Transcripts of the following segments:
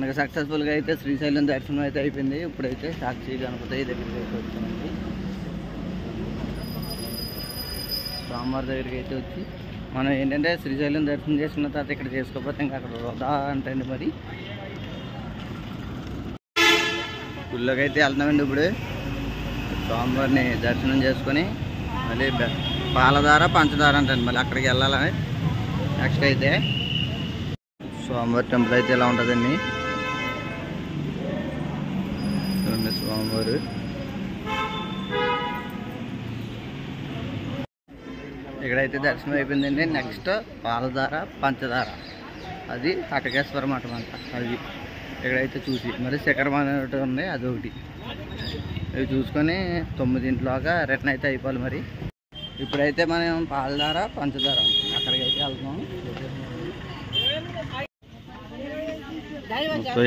మనకి సక్సెస్ఫుల్గా అయితే శ్రీశైలం దర్శనం అయితే అయిపోయింది. ఇప్పుడైతే సాక్షి గణపతి దగ్గరికి అయితే వచ్చామండి. స్వామివారి దగ్గరికి అయితే వచ్చి మనం ఏంటంటే శ్రీశైలం దర్శనం చేసుకున్న తర్వాత ఇక్కడ చేసుకోకపోతే ఇంకా అక్కడ వృధా అంటే మరి గుళ్ళోకి అయితే వెళ్తున్నామండి. ఇప్పుడు స్వామివారిని దర్శనం చేసుకొని మళ్ళీ పాలధార పంచదార అంటండి మళ్ళీ అక్కడికి వెళ్ళాలని. నెక్స్ట్ అయితే స్వామివారి టెంపుల్ అయితే ఇలా ఉంటుందండి. చూడండి స్వామివారు. ఇక్కడైతే దర్శనం అయిపోయిందండి. నెక్స్ట్ పాలధార పంచదార అది అటకేశ్వర మఠం అంట. అది ఇక్కడైతే చూసి మరి శిఖరం అనేది ఉంది, అదొకటి. ఇవి చూసుకొని 9 రిటర్న్ అయితే అయిపోవాలి. మరి ఇప్పుడైతే మనం పాలధార పంచదార ఉంటుంది అక్కడికైతే వెళ్తున్నాం.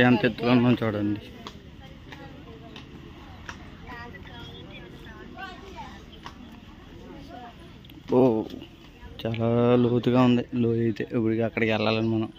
ఎంత ఎత్తుగా ఉన్నాం చూడండి. ఓ చాలా లోతుగా ఉంది. లోయ అయితే ఇప్పుడు అక్కడికి వెళ్ళాలని మనం.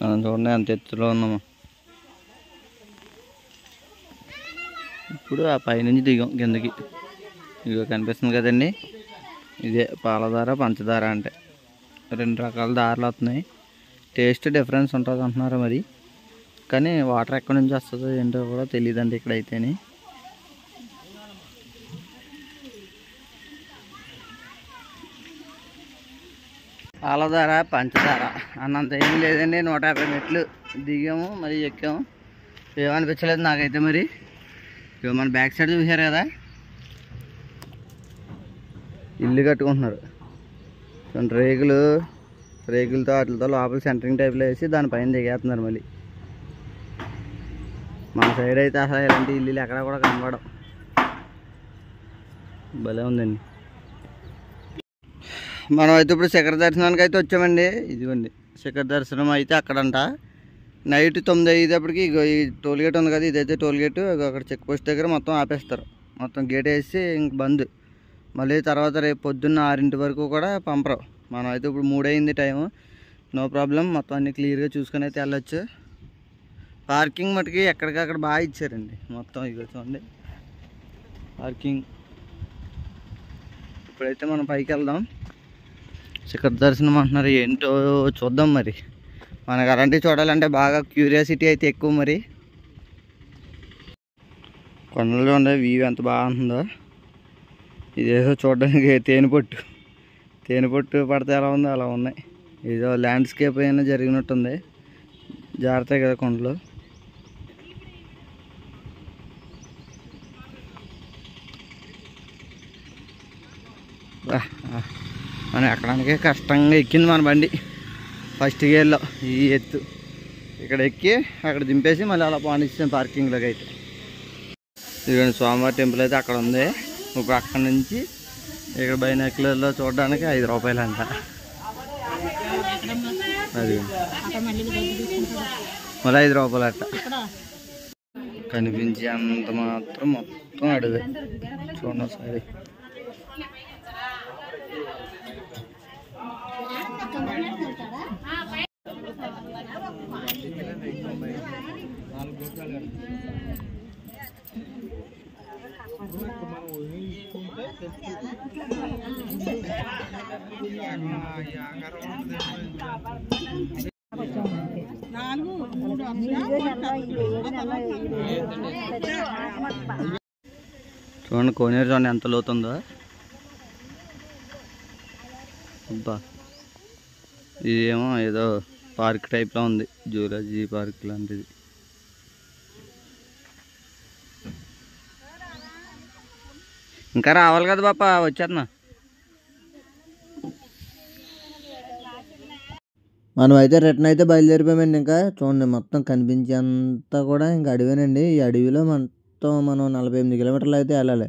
మనం చూడండి అంత ఎత్తులో ఉన్నాము. ఇప్పుడు ఆ పైనుంచి దిగాం కిందకి. ఇదిగో కనిపిస్తుంది కదండి, ఇదే పాలధార పంచదార అంటే. 2 రకాల దారులు వస్తున్నాయి. టేస్ట్ డిఫరెన్స్ ఉంటుంది అంటున్నారు మరి, కానీ వాటర్ ఎక్కడి నుంచి వస్తుందో ఏంటో కూడా తెలియదండి ఇక్కడైతేనే. పాలధార పంచదార అన్నంత ఏం లేదండి. 150 మెట్లు దిగాము, మరి ఎక్కాము. ఏమనిపించలేదు నాకైతే. మరి ఇక మన బ్యాక్ సైడ్ చూసారు కదా, ఇల్లు కట్టుకుంటున్నారు. రేకులతో వాటితో లోపల సెంటరింగ్ టైప్లో వేసి దానిపైన దిగేస్తున్నారు. మళ్ళీ మన సైడ్ అయితే అసలు ఇలాంటి ఇల్లు ఎక్కడ కూడా కనబడవు. భలే ఉందండి. మనం అయితే ఇప్పుడు శిఖర దర్శనానికి అయితే వచ్చామండి. ఇదిగోండి శిఖర దర్శనం అయితే అక్కడంట. నైట్ 9 అయ్యేటప్పటికి ఈ టోల్గేట్ ఉంది కదా, ఇదైతే టోల్గేట్. అక్కడ చెక్ పోస్ట్ దగ్గర మొత్తం ఆపేస్తారు. మొత్తం గేట్ వేసి ఇంక బంద్. మళ్ళీ తర్వాత రేపు పొద్దున్న 6 వరకు కూడా పంపరు. మనం అయితే ఇప్పుడు 3 అయింది టైము. నో ప్రాబ్లం, మొత్తం అన్నీ క్లియర్గా చూసుకొని అయితే వెళ్ళొచ్చు. పార్కింగ్ మటుకి ఎక్కడికక్కడ బాగా ఇచ్చారండి మొత్తం. ఇక చూడండి పార్కింగ్. ఇప్పుడైతే మనం పైకి వెళ్దాం. శిఖర దర్శనం అంటున్నారు, ఏంటో చూద్దాం. మరి మనకు అలాంటివి చూడాలంటే బాగా క్యూరియాసిటీ అయితే ఎక్కువ. మరి కొండలు ఉండే వ్యూ ఎంత బాగుంటుందో. ఇదేదో చూడడానికి తేనెపట్టు పడితే ఎలా ఉందో అలా ఉన్నాయి. ఏదో ల్యాండ్స్కేప్ అయినా జరిగినట్టుంది. జాగ్రత్త కదా కొండలు. మనం ఎక్కడానికే కష్టంగా ఎక్కింది మన బండి. ఫస్ట్ గేర్లో ఈ ఎత్తు ఇక్కడ ఎక్కి అక్కడ దింపేసి మళ్ళీ అలా పానిస్తాం పార్కింగ్లోకి అయితే. ఇదిగోండి స్వామివారి టెంపుల్ అయితే అక్కడ ఉంది. ఇప్పుడు అక్కడ నుంచి ఇక్కడ బైనాక్యులర్లో చూడడానికి 5 రూపాయలు అంట. అది మళ్ళీ 5 రూపాయలు అట్ట. కనిపించి అంత మాత్రం మొత్తం అడవి చూడండి ఒకసారి. చూడండి కోనేరు చూడండి ఎంత లోతుందో. అబ్బా ఇదేమో ఏదో పార్క్ టైప్లో ఉంది, జూలాజీ పార్క్ లాంటిది. ఇంకా రావాలి కదా పాప, వచ్చేస్తున్నా. మనం అయితే రిటర్న్ అయితే బయలుదేరిపోయామండి. ఇంకా చూడండి మొత్తం కనిపించేంతా కూడా ఇంకా అడవేనండి. ఈ అడవిలో మొత్తం మనం 48 కిలోమీటర్లు అయితే వెళ్ళాలి.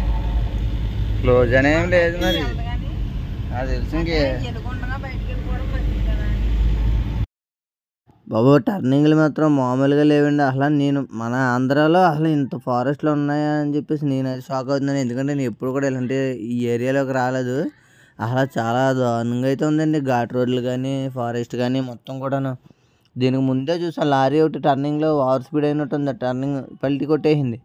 క్లోజ్ అనేం లేదు మరి, అది తెలుసు. ఇంకే బాబు టర్నింగ్లు మాత్రం మామూలుగా లేవండి. అసలు నేను మన ఆంధ్రాలో అసలు ఇంత ఫారెస్ట్లు ఉన్నాయా అని చెప్పేసి నేను అది షాక్ అవుతున్నాను. ఎందుకంటే నేను ఎప్పుడు కూడా ఇలాంటి ఈ ఏరియాలోకి రాలేదు. అసలు చాలా దారుణంగా అయితే ఉందండి. ఘాట్ రోడ్లు కానీ ఫారెస్ట్ కానీ మొత్తం కూడాను. దీనికి ముందే చూసా లారీ ఒకటి టర్నింగ్లో ఓవర్ స్పీడ్ అయినట్టుంది, టర్నింగ్ పల్టీ కొట్టేసింది.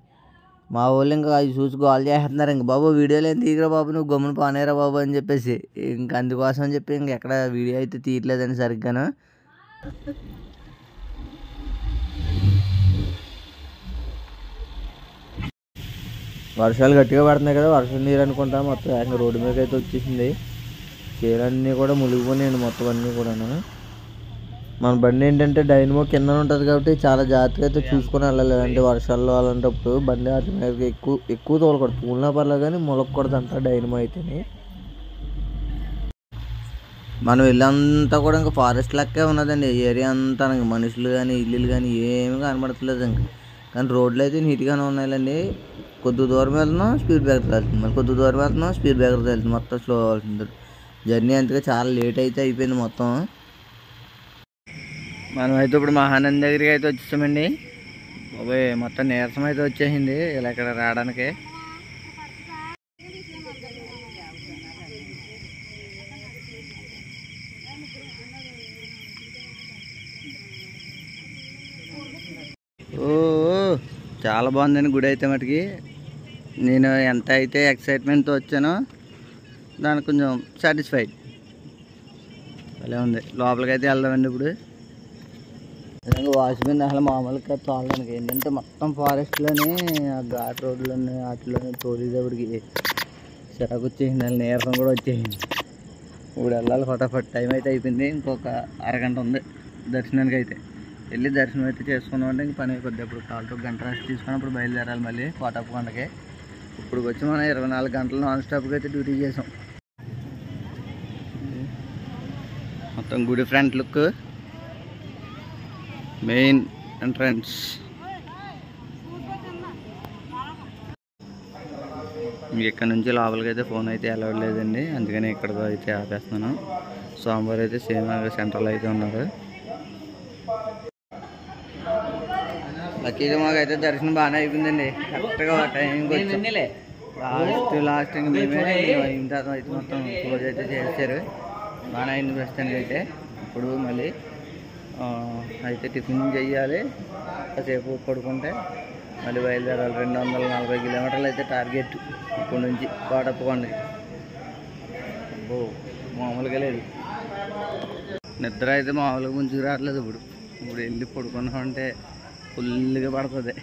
మా వాళ్ళు ఇంకా అది చూసి గోల్ చేస్తున్నారు. ఇంక బాబు వీడియోలు ఏం తీయరా బాబు, నువ్వు గమ్మున పానేరా బాబు అని చెప్పేసి. ఇంక అందుకోసం అని చెప్పి ఇంకెక్కడ వీడియో అయితే తీయట్లేదండి సరిగ్గాను. వర్షాలు గట్టిగా పడుతున్నాయి కదా, వర్షం నీరు అనుకుంటా మొత్తం ఏకంగా రోడ్డు మీద అయితే వచ్చేసింది. చీరన్నీ కూడా మునిగిపోయినాయండి మొత్తం అన్నీ కూడాను. మన బండి ఏంటంటే డైనమో కింద ఉంటుంది కాబట్టి చాలా జాగ్రత్తగా అయితే చూసుకొని వెళ్ళాలి. అంటే వర్షాల్లో అలాంటప్పుడు బండి వాటి మీద ఎక్కువ తోలకూడదు. తూలినా పర్లేదు కానీ మొలకూడదు అంట డైనమో అయితేనే. మనం వెళ్ళంతా కూడా ఇంకా ఫారెస్ట్ లెక్కే ఉన్నదండి ఏరియా అంతా. ఇంకా మనుషులు కానీ ఇల్లులు కానీ ఏమీ కనబడట్లేదు ఇంకా. కానీ రోడ్లు అయితే నీట్గానే ఉన్నాయండి. కొద్ది దూరం వెళ్తున్నాం స్పీడ్ బ్రేకర్ వెళ్తుంది, మరి కొద్ది దూరం వెళ్తున్నాం స్పీడ్ బ్రేకర్ వెళ్తుంది, మొత్తం స్లో అవుతుంది జర్నీ. అందుకే చాలా లేట్ అయితే అయిపోయింది మొత్తం. మనం అయితే ఇప్పుడు మహానంది దగ్గరికి అయితే వచ్చేసామండి. బాబాయ్ మొత్తం నీరసం అయితే వచ్చేసింది ఇలా ఇక్కడ రావడానికి. ఓ చాలా బాగుందండి గుడి అయితే మటుకి. నేను ఎంత అయితే ఎక్సైట్మెంట్తో వచ్చానో దానికి కొంచెం సాటిస్ఫైడ్. భలే ఉంది. లోపలికి అయితే వెళ్దామండి ఇప్పుడు. వాచ్మెన్ అసలు మామూలుగా తోలడానికి ఏంటంటే మొత్తం ఫారెస్ట్లోని ఆ ఘాట్ రోడ్లోని వాటిలోని తోలేటప్పటికి చిరాకు వచ్చేసింది, అసలు నీరసం కూడా వచ్చేసింది. ఇప్పుడు వెళ్ళాలి ఫటాఫట్. టైం అయితే అయిపోయింది, ఇంకొక అరగంట ఉంది దర్శనానికి. అయితే వెళ్ళి దర్శనం అయితే చేసుకున్నామంటే ఇంక పని అయిపోద్ది. ఇప్పుడు కాలుతో గంట రెస్ట్ తీసుకుని ఇప్పుడు బయలుదేరాలి మళ్ళీ కోటప్పకొండకి. ఇప్పుడు వచ్చి మనం 24 గంటలు నాన్ స్టాప్గా అయితే డ్యూటీ చేసాం. మొత్తం గుడి ఫ్రంట్ లుక్, మెయిన్ ఎంట్రన్స్. ఇక్కడ నుంచి లోపలికి అయితే ఫోన్ అయితే అలౌడ్ లేదండి, అందుకని ఇక్కడ అయితే ఆపేస్తున్నాను. సోమవారం అయితే సేమ్ సెంట్రల్ అయితే ఉన్నారు. లక్కీగా మాకైతే దర్శనం బాగానే అయిపోయిందండి. కరెక్ట్గా టైంకి వచ్చి లాస్ట్ ఇంకా మేమే అయిన తర్వాత అయితే మొత్తం క్లోజ్ అయితే చేశారు. బాగానే అయింది ప్రస్తుతానికి అయితే. ఇప్పుడు మళ్ళీ అయితే టిఫిన్ చెయ్యాలి, కాసేపు పడుకుంటే మళ్ళీ బయలుదేరాలి. 240 కిలోమీటర్లు అయితే టార్గెట్ ఇప్పటి నుంచి కోటప్పకొండకి. అబ్బో మామూలుగా లేదు. నిద్ర అయితే మామూలుగా ముంచుకు రావట్లేదు. ఇప్పుడు వెళ్ళి పడుకున్నామంటే ఫుల్గా పడుతుంది.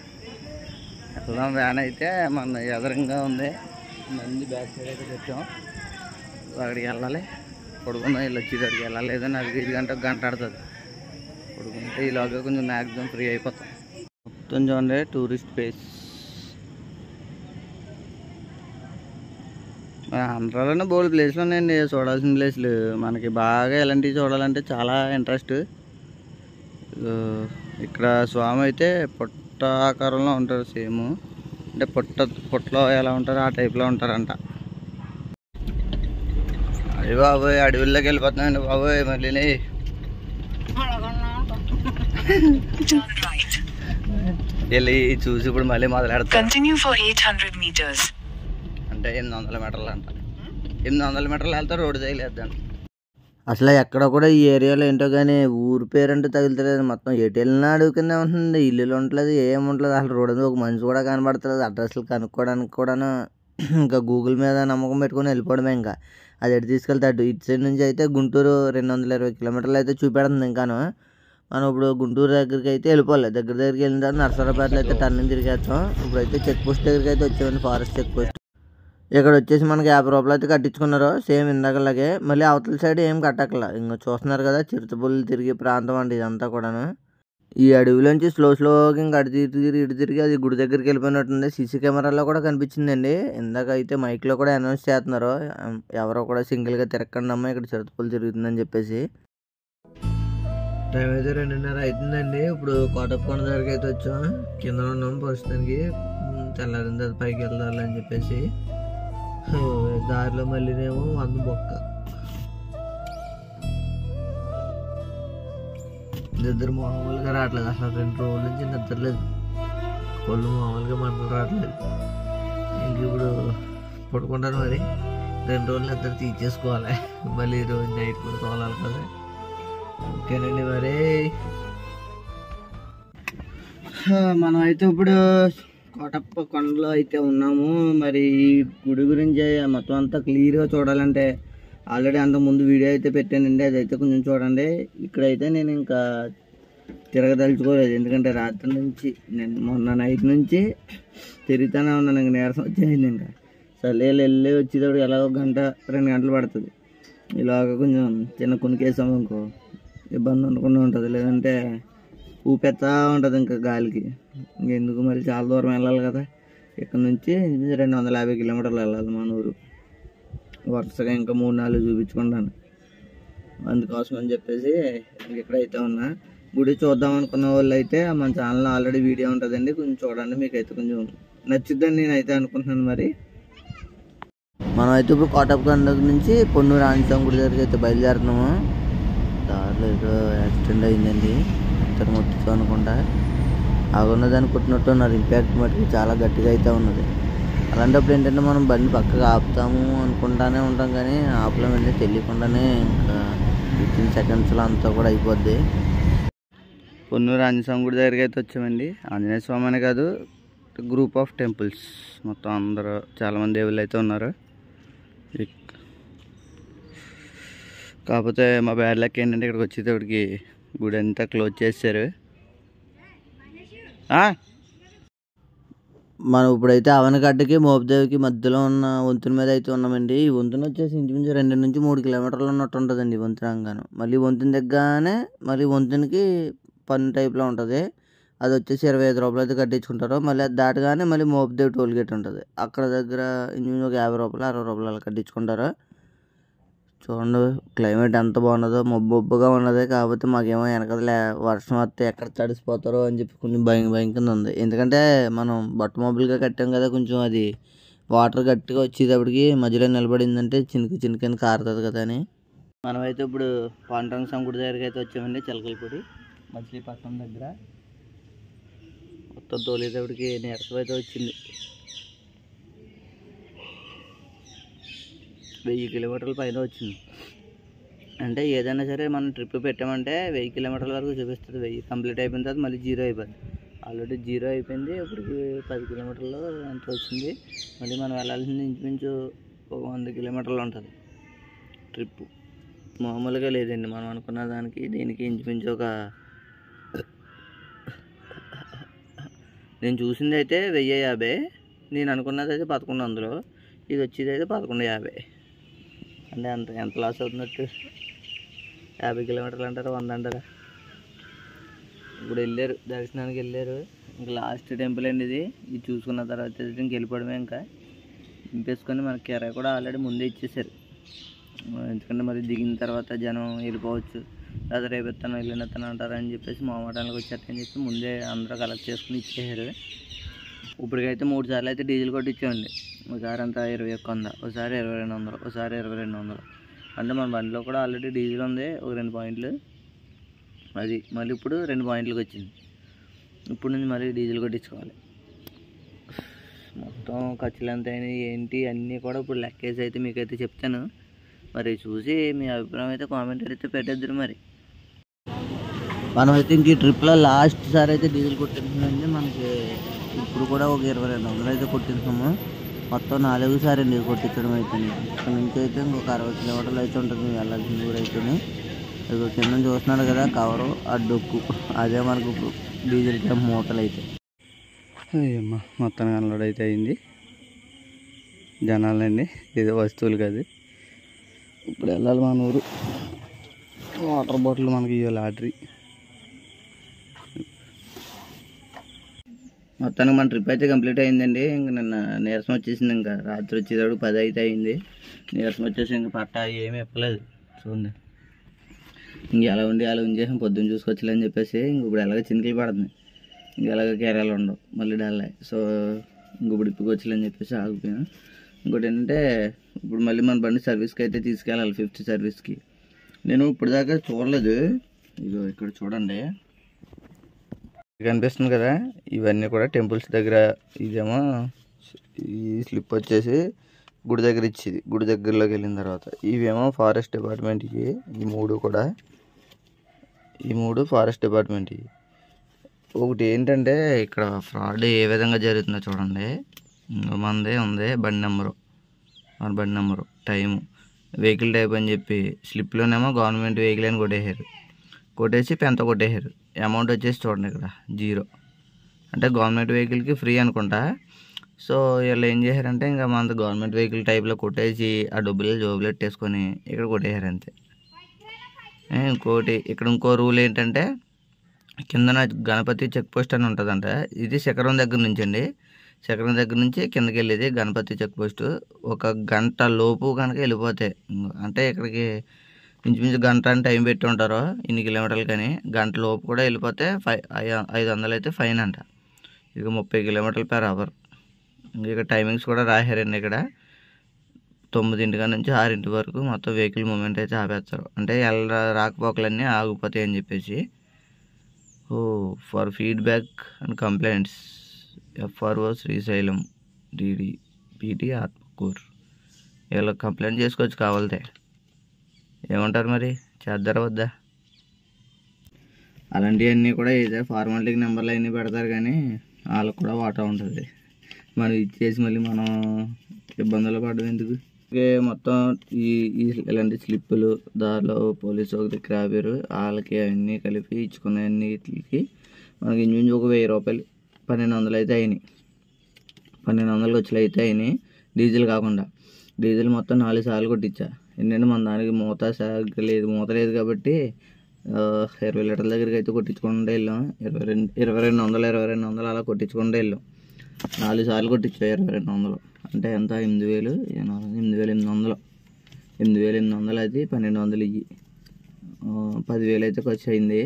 వెళ్దాం. వ్యాన్ అయితే మన ఎదరంగా ఉంది, మంది బ్యాక్ సైడ్ అయితే తెచ్చాం. అక్కడికి వెళ్ళాలి, పడుకుందాం. వీళ్ళు వచ్చేటడికి వెళ్ళాలి. లేదని 5 గంటకు గంట ఆడుతుంది. పడుకుంటే ఈలోగా కొంచెం మ్యాక్సిమం ఫ్రీ అయిపోతాం. మొత్తం చూడండి టూరిస్ట్ ప్లేస్. ఆంధ్రాలోనే బోల్డ్ ప్లేస్లు ఉన్నాయండి చూడాల్సిన ప్లేస్లు. మనకి బాగా ఇలాంటివి చూడాలంటే చాలా ఇంట్రెస్ట్. ఇక్కడ స్వామి అయితే పొట్ట ఆకారంలో ఉంటారు సేమ్. అంటే పొట్టలో ఎలా ఉంటారో ఆ టైప్లో ఉంటారంట. అది బాబోయ్ అడవుల్లోకి వెళ్ళిపోతున్నామండి బాబోయ్. మళ్ళీ వెళ్ళి చూసి ఇప్పుడు మళ్ళీ మొదలెడతాం. అంటే 800 మీటర్లు అంట. 800 మీటర్లు వెళ్తారు, రోడ్డు తగిలేద్దాం. అసలు ఎక్కడ కూడా ఈ ఏరియాలో ఏంటో కానీ ఊరి పేరంటే తగులుతలేదు. మొత్తం ఎటు వెళ్ళినా అడుగు కింద ఉంటుంది, ఇల్లులు ఉండలేదు, ఏముంటలేదు. అసలు రోడ్డు మీద ఒక మనిషి కూడా కనబడతలేదు. అడ్రస్లు కనుక్కోవడానికి కూడాను ఇంకా గూగుల్ మీద నమ్మకం పెట్టుకొని వెళ్ళిపోవడమే. ఇంకా అది ఎటు తీసుకెళ్తే అటు. ఇటు సైడ్ నుంచి అయితే గుంటూరు 220 కిలోమీటర్లు అయితే చూపెడుతుంది. ఇంకాను మనం ఇప్పుడు గుంటూరు దగ్గరికి అయితే వెళ్ళిపోవాలి. దగ్గరికి వెళ్ళిన తర్వాత నర్సరాపేటలో అయితే టర్నింగ్ తిరిగేస్తాం. ఇప్పుడైతే చెక్ పోస్ట్ దగ్గరికి అయితే వచ్చామండి, ఫారెస్ట్ చెక్ పోస్ట్. ఇక్కడ వచ్చేసి మనకి 50 రూపాయలు అయితే కట్టించుకున్నారు, సేమ్ ఇందాకలాగే. మళ్ళీ అవతల సైడ్ ఏం కట్టక్కల. ఇంకా చూస్తున్నారు కదా చిరుతపుల్లు తిరిగే ప్రాంతం అండి ఇదంతా కూడాను. ఈ అడవిలోంచి స్లోగా ఇంకా అటు తిరిగి అది గుడి దగ్గరికి వెళ్ళిపోయినట్టుంది. సీసీ కెమెరాలో కూడా కనిపించిందండి. ఇందాక అయితే మైక్లో కూడా అనౌన్స్ చేస్తున్నారు, ఎవరో కూడా సింగిల్గా తిరగకండి అమ్మ ఇక్కడ చిరుతపుల్లు తిరుగుతుందని చెప్పేసి. టైం అయితే 2:30 అవుతుందండి. ఇప్పుడు కోటప్పకొండ దగ్గరికి అయితే వచ్చాం. కింద ఉన్నాం ప్రస్తుతానికి. తెల్లారింది అది పైకి వెళ్ళాలని చెప్పేసి. దారిలో మళ్ళీనేమో 100 బొక్క. నిద్ర మామూలుగా రావట్లేదు అసలు. 2 రోజుల నుంచి నిద్రలేదు. ఒళ్ళు మామూలుగా మంటలు రావట్లేదు. ఇంక ఇప్పుడు పడుకుంటాను మరి. 2 రోజులు నిద్ర తీసేసుకోవాలి. మళ్ళీ రోజు నైట్ కూడా తోలాలి కదా. ఓకేనండి మరి. మనం అయితే ఇప్పుడు కోటప్ప కొండలో అయితే ఉన్నాము. మరి ఈ గుడి గురించి మొత్తం అంతా క్లియర్గా చూడాలంటే ఆల్రెడీ అంతకుముందు వీడియో అయితే పెట్టానండి, అదైతే కొంచెం చూడండి. ఇక్కడైతే నేను ఇంకా తిరగదలుచుకోలేదు, ఎందుకంటే రాత్రి నుంచి నేను మొన్న నైట్ నుంచి తిరుగుతూనే ఉన్నాను. ఇంక నీరసం వచ్చేసింది. ఇంకా సరే వెళ్ళి వచ్చేటప్పుడు ఎలాగో 1-2 గంటలు పడుతుంది. ఇలాగ కొంచెం చిన్న కొనుకేసాము ఇంకో ఇబ్బంది ఉండకుండా ఉంటుంది, లేదంటే ఊపెత్తా ఉంటుంది ఇంకా గాలికి. ఇంకెందుకు మరి చాలా దూరం వెళ్ళాలి కదా. ఇక్కడ నుంచి 250 కిలోమీటర్లు వెళ్ళాలి మన ఊరు. వరుసగా ఇంకా 3-4 చూపించుకుంటాను. అందుకోసం అని చెప్పేసి ఇక్కడైతే ఉన్నా. గుడి చూద్దాం అనుకున్న వాళ్ళు అయితే మన ఛానల్లో ఆల్రెడీ వీడియో ఉంటుందండి, కొంచెం చూడండి. మీకైతే కొంచెం నచ్చుద్దని నేనైతే అనుకుంటున్నాను. మరి మనం అయితే ఇప్పుడు కోటప్ప కొండ నుంచి పొన్నూరు ఆంజనేయ గుడి దగ్గరికి అయితే బయలుదేరుతున్నాము. దారిలో ఏదో యాక్సిడెంట్ అయిందండి, ఇతను మొత్తం అనుకుంటా. ఆగున్నదాన్ని కొట్టినట్టున్నారు. ఇంపాక్ట్ మటుకు చాలా గట్టిగా అయితే ఉన్నది. అలాంటప్పుడు ఏంటంటే మనం బండి పక్కగా ఆపుతాము అనుకుంటానే ఉంటాం, కానీ ఆపలేమంటే తెలియకుండానే ఇంకా 15 సెకండ్స్లో అంతా కూడా అయిపోద్ది. పొన్నూరు ఆంజనేయ స్వామి గుడి దగ్గరికి అయితే వచ్చామండి. ఆంజనేయ స్వామి అనే కాదు, గ్రూప్ ఆఫ్ టెంపుల్స్ మొత్తం అందరూ చాలామంది దేవుళ్ళు అయితే ఉన్నారు. కాకపోతే మా బ్యాడ్ లక్ ఏంటంటే ఇక్కడికి వచ్చేటప్పటికి గుడి అంతా క్లోజ్ చేశారు. మనం ఇప్పుడైతే అవనగడ్డకి మోపిదేవికి మధ్యలో ఉన్న వంతున మీద అయితే ఉన్నామండి. ఈ వంతున వచ్చేసి ఇంచుమించు 2-3 కిలోమీటర్లు ఉన్నట్టు ఉంటుందండి వంతునంగాను. మళ్ళీ వంతున దగ్గరనే మళ్ళీ వంతునికి పన్ను టైప్లో ఉంటుంది. అది వచ్చేసి 25 రూపాయలు అయితే కట్టించుకుంటారు. మళ్ళీ అది దాటగానే మళ్ళీ మోపిదేవి టోల్ గేట్ ఉంటుంది. అక్కడ దగ్గర ఇంచుమించు ఒక 50 రూపాయలు 60 రూపాయలు అలా కట్టించుకుంటారు. చూడండి క్లైమేట్ ఎంత బాగున్నదో, మబ్బుగా ఉన్నది. కాకపోతే మాకేమో వెనకదలే వర్షం వస్తే ఎక్కడ తడిసిపోతారో అని చెప్పి కొంచెం భయం కింద ఉంది. ఎందుకంటే మనం బట్ట మబ్బులుగా కట్టాం కదా, కొంచెం అది వాటర్ గట్టిగా వచ్చేటప్పటికి మధ్యలో నిలబడిందంటే చినుకు కారుతుంది కదా అని. మనమైతే ఇప్పుడు పాండురంగ స్వామి గుడి దగ్గరికి అయితే వచ్చామండి. చిలకలపూడి మచిలీపట్నం దగ్గర. మొత్తం తోలేటప్పటికి నీరసం అయితే వచ్చింది. 1000 కిలోమీటర్ల పైన వచ్చింది. అంటే ఏదైనా సరే మనం ట్రిప్ పెట్టామంటే 1000 కిలోమీటర్ల వరకు చూపిస్తుంది. 1000 కంప్లీట్ అయిపోయిన తర్వాత మళ్ళీ 0 అయిపోద్ది. ఆల్రెడీ 0 అయిపోయింది. ఇప్పటికి 10 కిలోమీటర్లు ఎంత వచ్చింది. మళ్ళీ మనం వెళ్ళాల్సింది ఇంచుమించు 100 కిలోమీటర్లు ఉంటుంది ట్రిప్పు. మామూలుగా లేదండి. మనం అనుకున్న దానికి దీనికి ఇంచుమించు ఒక నేను చూసింది అయితే 1050, నేను అనుకున్నది అయితే 1100, ఇది వచ్చేది అయితే 1150. అంటే ఎంత లాస్ అవుతున్నట్టు. 50 కిలోమీటర్లు అంటారా, 100 అంటారా. ఇప్పుడు వెళ్ళారు, దర్శనానికి వెళ్ళారు. ఇంకా లాస్ట్ టెంపుల్ అండి ఇది చూసుకున్న తర్వాత ఇంక వెళ్ళిపోవడమే. ఇంకా దింపేసుకొని మనకి కిరాయి కూడా ఆల్రెడీ ముందే ఇచ్చేసారు. ఎందుకంటే మరి దిగిన తర్వాత జనం వెళ్ళిపోవచ్చు, లేదా రేపు ఎత్తాను వెళ్ళినెత్తాను అంటారు అని చెప్పేసి మొహమాటానికి వచ్చారని చెప్పి ముందే అందరూ కలెక్ట్ చేసుకుని ఇచ్చేసారు. ఇప్పటికైతే 3 సార్లు అయితే డీజిల్ కొట్టించామండి. ఒకసారి అంతా 2100, ఒకసారి 2200, ఒకసారి 2200. అంటే మన బండిలో కూడా ఆల్రెడీ డీజిల్ ఉంది ఒక 2 పాయింట్లు. అది మళ్ళీ ఇప్పుడు 2 పాయింట్లకు వచ్చింది. ఇప్పుడు నుంచి మళ్ళీ డీజిల్ కొట్టించుకోవాలి. మొత్తం ఖర్చులు ఎంత అయినాయి ఏంటి అన్నీ కూడా ఇప్పుడు లెక్కేసి అయితే మీకైతే చెప్తాను. మరి చూసి మీ అభిప్రాయం అయితే కామెంట్ అయితే పెట్టేద్దరు. మరి మనమైతే ఇంక ఈ ట్రిప్లో లాస్ట్ సారి అయితే డీజిల్ కొట్టించామండి. మనకి ఇప్పుడు కూడా ఒక 2200 అయితే కొట్టించాము. మొత్తం 4 సారి అండి కొట్టించడం అయితే. ఇక్కడ నుంచి అయితే ఇంకొక 60 కిలోమీటర్లు అయితే ఉంటుంది మేము వెళ్ళాల్సిన ఊరు అయితే. ఇక కింద చూస్తున్నాడు కదా కవరు, ఆ డొక్కు, అదే మనకు ఇప్పుడు డీజిల్ క్యాంప్ మూటలు అయితే. అయ్యమ్మ మొత్తానికి అన్లోడ్ అయితే అయింది. జనాలండి, ఏదో వస్తువులు కాదు. ఇప్పుడు వెళ్ళాలి మన ఊరు. వాటర్ బాటిల్ మనకి ఇవ్వాలి లాటరీ. మొత్తానికి మన ట్రిప్ అయితే కంప్లీట్ అయిందండి. ఇంక నిన్న నీరసం వచ్చేసింది. ఇంకా రాత్రి వచ్చేటప్పుడు 10 అయితే అయింది. నీరసం వచ్చేసి ఇంక పట్ట ఏమి ఇప్పలేదు. చూడండి ఇంక ఎలా ఉంచేసాం పొద్దున్న చూసుకొచ్చలేని చెప్పేసి. ఇంక ఇప్పుడు ఎలాగ చినుకులు పడుతుంది, ఇంక ఎలాగ కేరాలు ఉండవు మళ్ళీ డల్లాయి. సో ఇంక ఇప్పుడు ఇప్పుకొచ్చలేని చెప్పేసి ఆగిపోయాను. ఇంకోటి ఏంటంటే ఇప్పుడు మళ్ళీ మన బండి సర్వీస్కి అయితే తీసుకెళ్ళాలి 5th సర్వీస్కి. నేను ఇప్పుడు దాకా చూడలేదు. ఇగో ఇక్కడ చూడండి కనిపిస్తుంది కదా, ఇవన్నీ కూడా టెంపుల్స్ దగ్గర. ఇదేమో ఈ స్లిప్ వచ్చేసి గుడి దగ్గర ఇచ్చేది, గుడి దగ్గరలోకి వెళ్ళిన తర్వాత. ఇవేమో ఫారెస్ట్ డిపార్ట్మెంట్. ఈ మూడు కూడా, ఈ మూడు ఫారెస్ట్ డిపార్ట్మెంట్. ఒకటి ఏంటంటే ఇక్కడ ఫ్రాడ్ ఏ విధంగా జరుగుతుందో చూడండి. మనదే ఉంది బండి నెంబరు, మన బండి నెంబరు, టైము, వెహికల్ టైప్ అని చెప్పి స్లిప్లోనేమో గవర్నమెంట్ వెహికల్ అని కొట్టేశారు. కొట్టేసి పెంత కొట్టేశారు. అమౌంట్ వచ్చేసి చూడండి ఇక్కడ 0, అంటే గవర్నమెంట్ వెహికల్కి ఫ్రీ అనుకుంటా. సో వీళ్ళు ఏం చేశారంటే ఇంకా మన గవర్నమెంట్ వెహికల్ టైప్లో కొట్టేసి ఆ డబ్బులు జోబులు పెట్టేసుకొని ఇక్కడ కొట్టేశారు అంతే. ఇంకోటి ఇక్కడ ఇంకో రూల్ ఏంటంటే కిందన గణపతి చెక్ పోస్ట్ అని ఉంటుందంట. ఇది శిఖరం దగ్గర నుంచి అండి, శిఖరం దగ్గర నుంచి కిందకి వెళ్ళేది గణపతి చెక్ పోస్ట్. 1 గంట లోపు కనుక వెళ్ళిపోతే, అంటే ఇక్కడికి ఇంచుమించు గంట అని టైం పెట్టి ఉంటారు ఇన్ని కిలోమీటర్లు, కానీ గంట లోపు కూడా వెళ్ళిపోతే 500 అయితే ఫైన్ అంట. ఇక 30 km/h. ఇక టైమింగ్స్ కూడా రాశారండి ఇక్కడ. 9 నుంచి 6 వరకు మొత్తం వెహికల్ మూమెంట్ అయితే ఆపేస్తారు, అంటే రాకపోకలన్నీ ఆగిపోతాయి అని చెప్పేసి. For feedback and complaints FRO Srisailam DD PT Atmakur. వీళ్ళకి కంప్లైంట్ చేసుకోవచ్చు కావాలితే. ఏమంటారు మరి, చేద్దారా వద్దా? అలాంటివన్నీ కూడా ఏదో ఫార్మాలిటీకి నెంబర్లు అన్నీ పెడతారు, కానీ వాళ్ళకు కూడా వాటా ఉంటుంది. మనం ఇచ్చేసి మళ్ళీ మనం ఇబ్బందులు పడడం ఎందుకు? మొత్తం ఇలాంటి స్లిప్పులు దారిలో పోలీసు ఒక దగ్గర ఆపారు, వాళ్ళకి అవన్నీ కలిపి ఇచ్చుకున్నవన్నీ వీటికి మనకి ఇంచుమించు ఒక 1000 రూపాయలు 1200 అయితే అయినాయి. 1200 ఖర్చులు అయితే అయినాయి, డీజిల్ కాకుండా. డీజిల్ మొత్తం 4 సార్లు కొట్టించా. ఏంటంటే మన దానికి మూత లేదు కాబట్టి 20 లీటర్ల దగ్గరికి అయితే కొట్టించుకుంటూ వెళ్ళాం. 2200 అలా కొట్టించుకుంటూ వెళ్ళాం. 4 సార్లు కొట్టించా 2200, అంటే ఎంత 8800. 8800 అది 1200 ఇవి 10,000 అయితే ఖర్చు అయింది.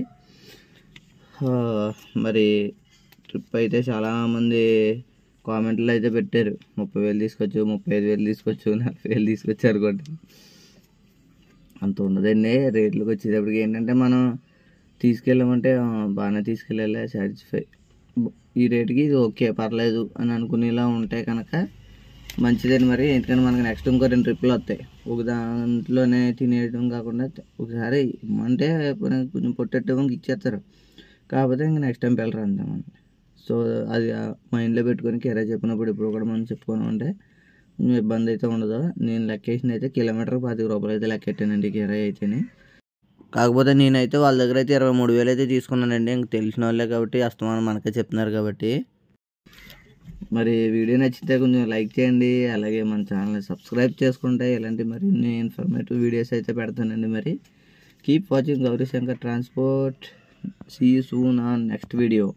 మరి ట్రిప్ అయితే చాలామంది కామెంట్లు అయితే పెట్టారు, 30,000 తీసుకొచ్చు, 35,000 తీసుకొచ్చు, 40,000 తీసుకొచ్చారు అనుకోండి. అంత ఉండదండి రేట్లకు వచ్చేటప్పటికి. ఏంటంటే మనం తీసుకెళ్ళామంటే బాగానే తీసుకెళ్ళాలి, సాటిస్ఫై, ఈ రేటుకి ఇది ఓకే పర్లేదు అని అనుకునేలా ఉంటే కనుక మంచిదండి. మరి ఎందుకంటే మనకి నెక్స్ట్ ఇంకో 2 ట్రిప్పులు వస్తాయి. ఒక దాంట్లోనే తినేయడం కాకుండా ఒకసారి అంటే కొంచెం పొట్టెట్టడం ఇచ్చేస్తారు, కాకపోతే ఇంకా నెక్స్ట్ టైం వెళ్ళరు అంతే మనం. సో అది మైండ్లో పెట్టుకొని కిరా చెప్పినప్పుడు ఇప్పుడు కూడా మనం చెప్పుకున్నామంటే ఇబ్బంది అయితే ఉండదు. నేను లెక్కేసిన అయితే కిలోమీటర్కి 25 రూపాయలు అయితే లెక్కెట్టానండి కిరాయి అయితేనే. కాకపోతే నేనైతే వాళ్ళ దగ్గర అయితే 23,000 అయితే తీసుకున్నానండి. ఇంక తెలిసిన వాళ్ళే కాబట్టి అస్తమానం మనకే చెప్తున్నారు కాబట్టి. మరి వీడియో నచ్చితే కొంచెం లైక్ చేయండి, అలాగే మన ఛానల్ని సబ్స్క్రైబ్ చేసుకుంటే ఇలాంటి మరిన్ని ఇన్ఫర్మేటివ్ వీడియోస్ అయితే పెడతానండి. మరి keep watching Gauri Shankar transport. See you soon on next video.